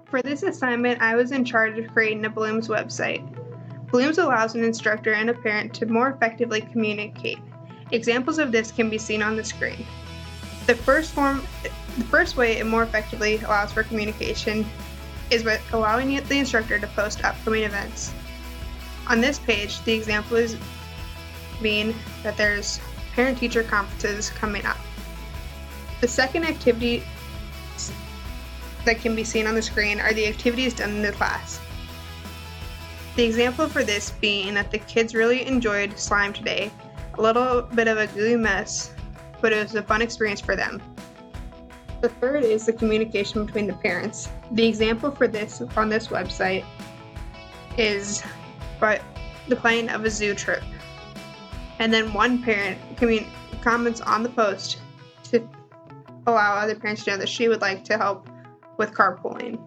For this assignment, I was in charge of creating a Bloom's website. Bloom's allows an instructor and a parent to more effectively communicate. Examples of this can be seen on the screen. The first way it more effectively allows for communication is by allowing the instructor to post upcoming events. On this page, the example is being that there's parent-teacher conferences coming up. The second activity that can be seen on the screen are the activities done in the class. The example for this being that the kids really enjoyed slime today, a little bit of a gooey mess, but it was a fun experience for them. The third is the communication between the parents. The example for this on this website is the planning of a zoo trip. And then one parent comments on the post to allow other parents to know that she would like to help with carpooling.